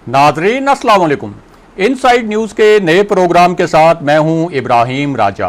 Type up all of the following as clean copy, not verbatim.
नाजरीन अस्सलाम वालेकुम। इनसाइड न्यूज़ के नए प्रोग्राम के साथ मैं हूं इब्राहिम राजा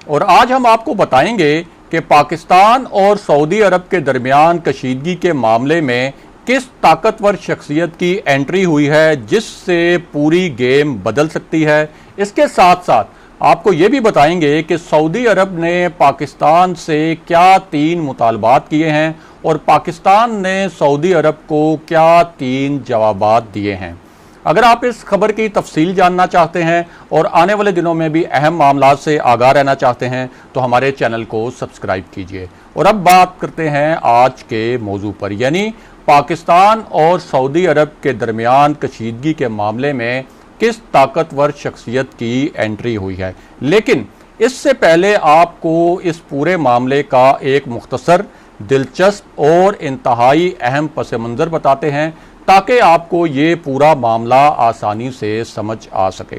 और आज हम आपको बताएंगे कि पाकिस्तान और सऊदी अरब के दरमियान कशीदगी के मामले में किस ताकतवर शख्सियत की एंट्री हुई है जिससे पूरी गेम बदल सकती है। इसके साथ साथ आपको ये भी बताएंगे कि सऊदी अरब ने पाकिस्तान से क्या 3 मुतालबात किए हैं और पाकिस्तान ने सऊदी अरब को क्या 3 जवाबात दिए हैं। अगर आप इस खबर की तफसील जानना चाहते हैं और आने वाले दिनों में भी अहम मामलात से आगाह रहना चाहते हैं तो हमारे चैनल को सब्सक्राइब कीजिए। और अब बात करते हैं आज के मौजू पर, यानी पाकिस्तान और सऊदी अरब के दरमियान कशीदगी के मामले में किस ताकतवर शख्सियत की एंट्री हुई है। लेकिन इससे पहले आपको इस पूरे मामले का एक मुख्तसर, दिलचस्प और इंतहाई अहम पस मंज़र बताते हैं ताकि आपको ये पूरा मामला आसानी से समझ आ सके।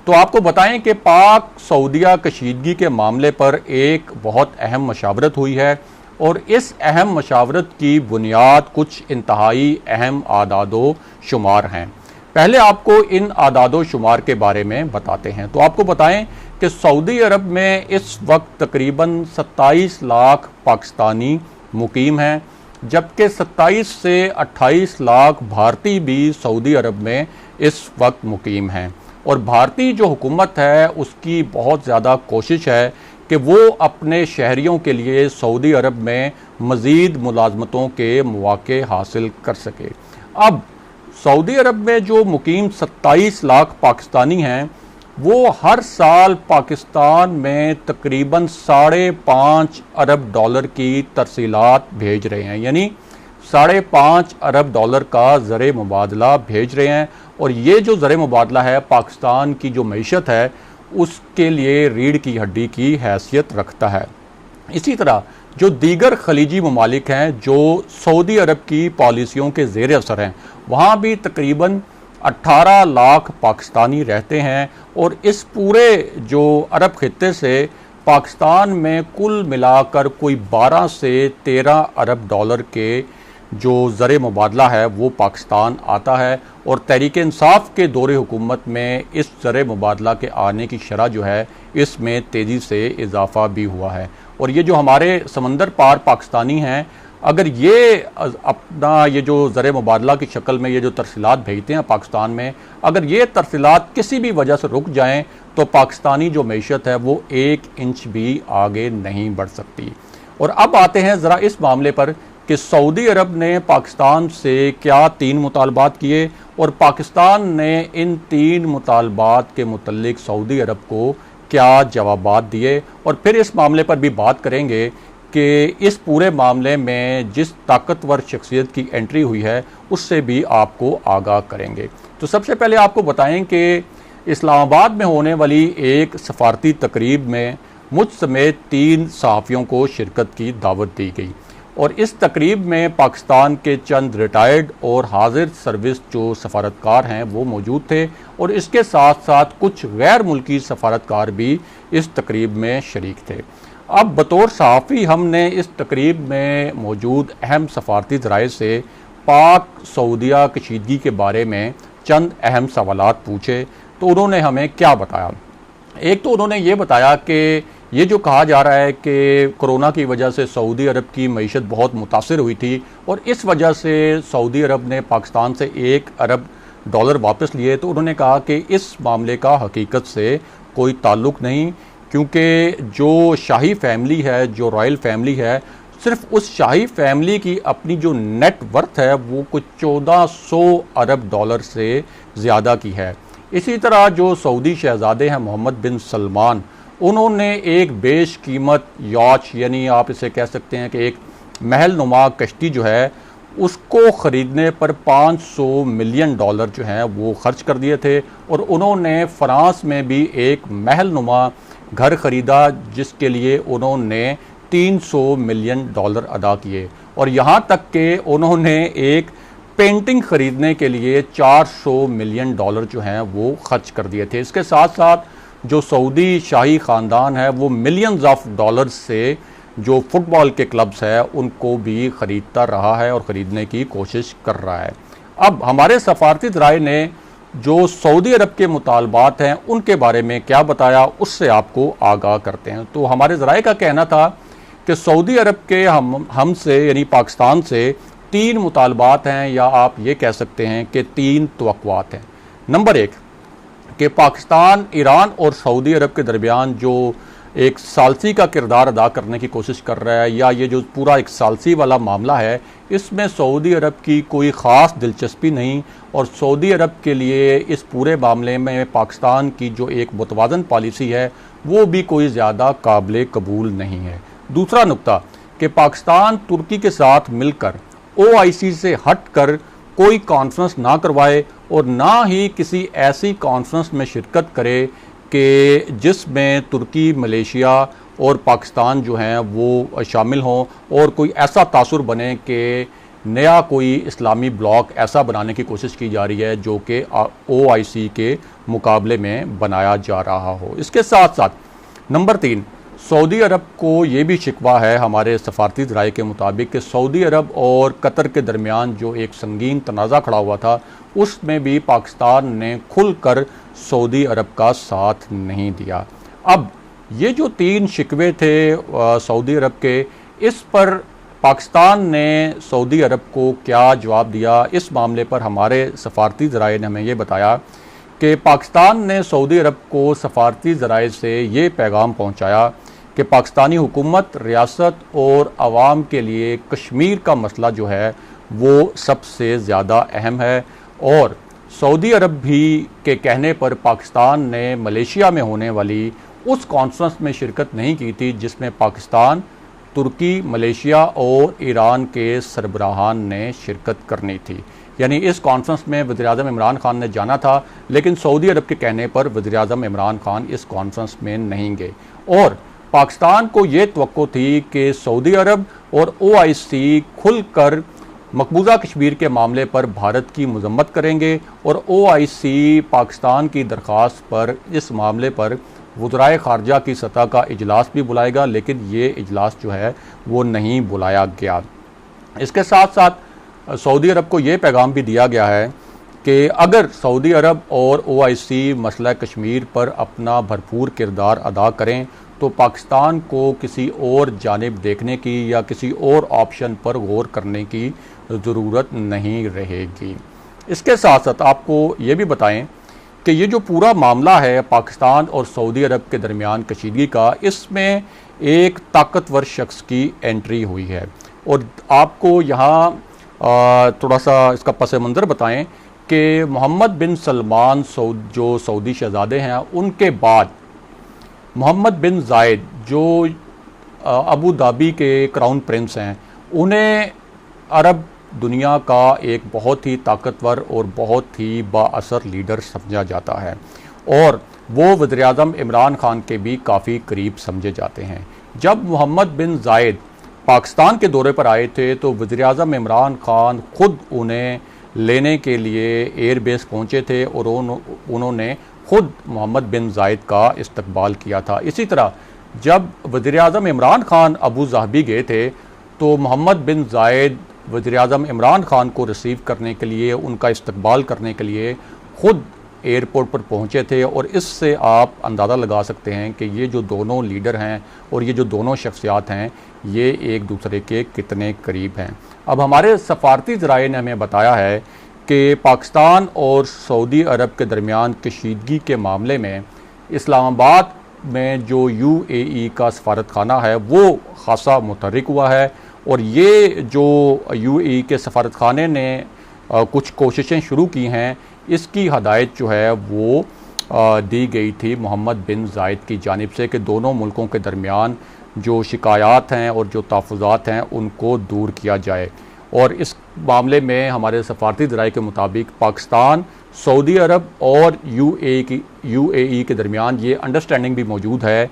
तो आपको बताएं कि पाक सऊदिया कशीदगी के मामले पर एक बहुत अहम मशावरत हुई है और इस अहम मशावरत की बुनियाद कुछ इंतहाई अहम आदादो शुमार हैं। पहले आपको इन आदादो शुमार के बारे में बताते हैं। तो आपको बताएं कि सऊदी अरब में इस वक्त तकरीबन 27 लाख पाकिस्तानी मुकीम हैं, जबकि 27 से 28 लाख भारतीय भी सऊदी अरब में इस वक्त मुकीम हैं। और भारतीय जो हुकूमत है उसकी बहुत ज़्यादा कोशिश है कि वो अपने शहरियों के लिए सऊदी अरब में मज़ीद मुलाजमतों के मौके हासिल कर सके। अब सऊदी अरब में जो मुकीम 27 लाख पाकिस्तानी हैं वो हर साल पाकिस्तान में तकरीबन $5.5 अरब की तरसीलात भेज रहे हैं, यानी $5.5 अरब का ज़र मुबादला भेज रहे हैं। और ये जो ज़र मुबादला है पाकिस्तान की जो मईशत है उसके लिए रीढ़ की हड्डी की हैसियत रखता है। इसी तरह जो दीगर खलीजी ममालिक हैं जो सऊदी अरब की पॉलिसियों के ज़ेर असर हैं वहाँ भी तकरीबन 18 लाख पाकिस्तानी रहते हैं। और इस पूरे जो अरब खित्ते से पाकिस्तान में कुल मिलाकर कोई 12 से 13 अरब डॉलर के जो ज़र मुबादला है वो पाकिस्तान आता है। और तहरीक इंसाफ के दौरे हुकूमत में इस ज़र मुबादला के आने की शरह जो है इसमें तेज़ी से इजाफ़ा भी हुआ है। और ये जो हमारे समंदर पार पाकिस्तानी हैं, अगर ये अपना ये जो ज़र मुबादला की शक्ल में ये जो तरसीलात भेजते हैं पाकिस्तान में, अगर ये तरसीलात किसी भी वजह से रुक जाएं तो पाकिस्तानी जो मईशत है वो 1 इंच भी आगे नहीं बढ़ सकती। और अब आते हैं ज़रा इस मामले पर कि सऊदी अरब ने पाकिस्तान से क्या 3 मुतालबात किए और पाकिस्तान ने इन 3 मुतालबात के मुतल्लिक सऊदी अरब को क्या जवाबात दिए। और फिर इस मामले पर भी बात करेंगे कि इस पूरे मामले में जिस ताकतवर शख्सियत की एंट्री हुई है उससे भी आपको आगाह करेंगे। तो सबसे पहले आपको बताएं कि इस्लामाबाद में होने वाली एक सफारती तकरीब में मुझ समेत 3 सहाफ़ियों को शिरकत की दावत दी गई। और इस तकरीब में पाकिस्तान के चंद रिटायर्ड और हाजिर सर्विस जो सफारतकार हैं वो मौजूद थे और इसके साथ साथ कुछ गैर मुल्की सफारतकार भी इस तकरीब में शरीक थे। अब बतौर सहाफ़ी हमने इस तकरीब में मौजूद अहम सफारती ज़राए से पाक सऊदिया कशीदगी के बारे में चंद अहम सवालात पूछे। तो उन्होंने हमें क्या बताया। एक तो उन्होंने ये बताया कि ये जो कहा जा रहा है कि कोरोना की वजह से सऊदी अरब की मईशत बहुत मुतासिर हुई थी और इस वजह से सऊदी अरब ने पाकिस्तान से $1 अरब वापस लिए, तो उन्होंने कहा कि इस मामले का हकीकत से कोई ताल्लुक़ नहीं, क्योंकि जो शाही फैमिली है, जो रॉयल फैमिली है, सिर्फ उस शाही फैमिली की अपनी जो नेट वर्थ है वो कुछ $1400 अरब से ज़्यादा की है। इसी तरह जो सऊदी शहज़ादे हैं मोहम्मद बिन सलमान, उन्होंने एक बेश कीमत यॉच, यानी आप इसे कह सकते हैं कि एक महल नुमा कश्ती जो है उसको ख़रीदने पर $500 मिलियन जो हैं वो खर्च कर दिए थे। और उन्होंने फ़्रांस में भी एक महल नुमा घर ख़रीदा जिसके लिए उन्होंने $300 मिलियन अदा किए। और यहाँ तक कि उन्होंने एक पेंटिंग ख़रीदने के लिए $400 मिलियन जो हैं वो खर्च कर दिए थे। इसके साथ साथ जो सऊदी शाही ख़ानदान है वो मिलियंस ऑफ डॉलर्स से जो फुटबॉल के क्लब्स है उनको भी ख़रीदता रहा है और ख़रीदने की कोशिश कर रहा है। अब हमारे सफारती ज़राए ने जो सऊदी अरब के मुतालबात हैं उनके बारे में क्या बताया, उससे आपको आगाह करते हैं। तो हमारे ज़राए का कहना था कि सऊदी अरब के हमसे यानी पाकिस्तान से 3 मुतालबात हैं, या आप ये कह सकते हैं कि 3 तवक्कुआत हैं। नंबर 1 कि पाकिस्तान, ईरान और सऊदी अरब के दरमियान जो एक सालसी का किरदार अदा करने की कोशिश कर रहा है, या ये जो पूरा एक सालसी वाला मामला है, इसमें सऊदी अरब की कोई ख़ास दिलचस्पी नहीं, और सऊदी अरब के लिए इस पूरे मामले में पाकिस्तान की जो एक मुतवाज़न पॉलिसी है वो भी कोई ज़्यादा काबिल कबूल नहीं है। दूसरा नुक्ता कि पाकिस्तान तुर्की के साथ मिलकर OIC से हट कर कोई कॉन्फ्रेंस ना करवाए और ना ही किसी ऐसी कॉन्फ्रेंस में शिरकत करे कि जिसमें तुर्की, मलेशिया और पाकिस्तान जो हैं वो शामिल हों, और कोई ऐसा तासुर बने कि नया कोई इस्लामी ब्लॉक ऐसा बनाने की कोशिश की जा रही है जो कि OIC के मुकाबले में बनाया जा रहा हो। इसके साथ साथ नंबर 3, सऊदी अरब को ये भी शिकवा है हमारे सफारती ज़राए के मुताबिक कि सऊदी अरब और कतर के दरमियान जो एक संगीन तनाज़ा खड़ा हुआ था, उसमें भी पाकिस्तान ने खुलकर सऊदी अरब का साथ नहीं दिया। अब ये जो 3 शिकवे थे सऊदी अरब के, इस पर पाकिस्तान ने सऊदी अरब को क्या जवाब दिया, इस मामले पर हमारे सफारती ज़राए ने हमें ये बताया कि पाकिस्तान ने सऊदी अरब को सफारती ज़राए से ये पैगाम पहुँचाया कि पाकिस्तानी हुकूमत, रियासत और आवाम के लिए कश्मीर का मसला जो है वो सबसे ज़्यादा अहम है, और सऊदी अरब भी के कहने पर पाकिस्तान ने मलेशिया में होने वाली उस कॉन्फ्रेंस में शिरकत नहीं की थी जिसमें पाकिस्तान, तुर्की, मलेशिया और ईरान के सरबराहान ने शिरकत करनी थी। यानी इस कॉन्फ्रेंस में वज़ीर-ए-आज़म इमरान खान ने जाना था, लेकिन सऊदी अरब के कहने पर वज़ीर-ए-आज़म इमरान खान इस कॉन्फ्रेंस में नहीं गए, और पाकिस्तान को ये तवक्को थी कि सऊदी अरब और OIC खुलकर मकबूजा कश्मीर के मामले पर भारत की मजम्मत करेंगे, और OIC पाकिस्तान की दरख्वास्त पर इस मामले पर वज़राए ख़ारजा की सतह का इजलास भी बुलाएगा, लेकिन ये इजलास जो है वो नहीं बुलाया गया। इसके साथ साथ सऊदी अरब को ये पैगाम भी दिया गया है कि अगर सऊदी अरब और OIC मसला कश्मीर पर अपना भरपूर किरदार अदा करें तो पाकिस्तान को किसी और जानिब देखने की या किसी और ऑप्शन पर गौर करने की ज़रूरत नहीं रहेगी। इसके साथ साथ आपको ये भी बताएं कि ये जो पूरा मामला है पाकिस्तान और सऊदी अरब के दरमियान कशीदगी का, इसमें एक ताकतवर शख्स की एंट्री हुई है, और आपको यहाँ थोड़ा सा इसका पस मंज़र बताएं कि मोहम्मद बिन सलमान जो सऊदी शहज़ादे हैं, उनके बाद मोहम्मद बिन जायद जो अबू धाबी के क्राउन प्रिंस हैं, उन्हें अरब दुनिया का एक बहुत ही ताकतवर और बहुत ही बाअसर लीडर समझा जाता है, और वो वज़ीर-ए-आज़म इमरान खान के भी काफ़ी करीब समझे जाते हैं। जब मोहम्मद बिन जायद पाकिस्तान के दौरे पर आए थे तो वज़ीर-ए-आज़म इमरान खान खुद उन्हें लेने के लिए एयरबेस पहुँचे थे, और उन्होंने खुद मोहम्मद बिन जायद का इस्तकबाल किया था। इसी तरह जब वज़ीर-ए-आज़म इमरान खान अबू धाबी गए थे तो मोहम्मद बिन जायद वज़ीर-ए-आज़म इमरान खान को रिसीव करने के लिए, उनका इस्तकबाल करने के लिए खुद एयरपोर्ट पर पहुंचे थे, और इससे आप अंदाज़ा लगा सकते हैं कि ये जो दोनों लीडर हैं और ये जो दोनों शख्सियात हैं ये एक दूसरे के कितने करीब हैं। अब हमारे सफारती ज़राए ने हमें बताया है कि पाकिस्तान और सऊदी अरब के दरमियान कशीदगी के मामले में इस्लामाबाद में जो UAE का सफारत खाना है वो खासा मुतहर्रिक हुआ है, और ये जो UAE के सफारत खाने ने कुछ कोशिशें शुरू की हैं, इसकी हदायत जो है वो दी गई थी मोहम्मद बिन जायद की जानिब से कि दोनों मुल्कों के दरमियान जो शिकायत हैं और जो तहफ़्फ़ुज़ात हैं उनको दूर किया जाए। और इस मामले में हमारे सफारती ज़राए के मुताबिक पाकिस्तान, सऊदी अरब और UAE के दरमियान ये अंडरस्टैंडिंग भी मौजूद है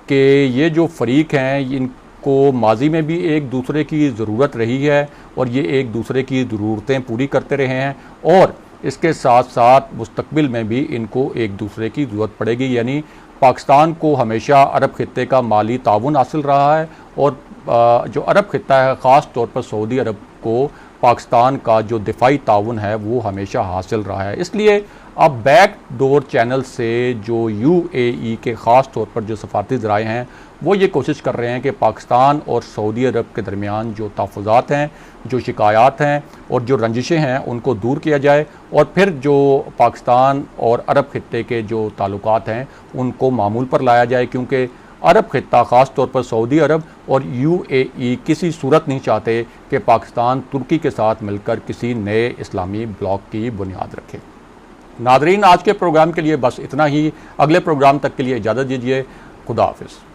कि ये जो फ़रीक हैं इनको माजी में भी एक दूसरे की ज़रूरत रही है, और ये एक दूसरे की ज़रूरतें पूरी करते रहे हैं, और इसके साथ साथ मुस्तकबिल में भी इनको एक दूसरे की ज़रूरत पड़ेगी। यानी पाकिस्तान को हमेशा अरब खित्ते का माली ताउन हासिल रहा है, और जो अरब खित्ता है ख़ास तौर पर सऊदी अरब को पाकिस्तान का जो दिफाई ताउन है वो हमेशा हासिल रहा है। इसलिए अब बैक डोर चैनल से जो UAE के ख़ास तौर पर जो सफारती ज़राए हैं वो ये कोशिश कर रहे हैं कि पाकिस्तान और सऊदी अरब के दरमियान जो तहफ़्फ़ुज़ात हैं, जो शिकायत हैं और जो रंजिशें हैं उनको दूर किया जाए और फिर जो पाकिस्तान और अरब खित्ते के जो ताल्लुकात हैं उनको मामूल पर लाया जाए, क्योंकि अरब खित्ता ख़ास तौर पर सऊदी अरब और UAE किसी सूरत नहीं चाहते कि पाकिस्तान तुर्की के साथ मिलकर किसी नए इस्लामी ब्लॉक की बुनियाद रखे। नादरीन, आज के प्रोग्राम के लिए बस इतना ही। अगले प्रोग्राम तक के लिए इजाज़त दीजिए। खुदा हाफिज़।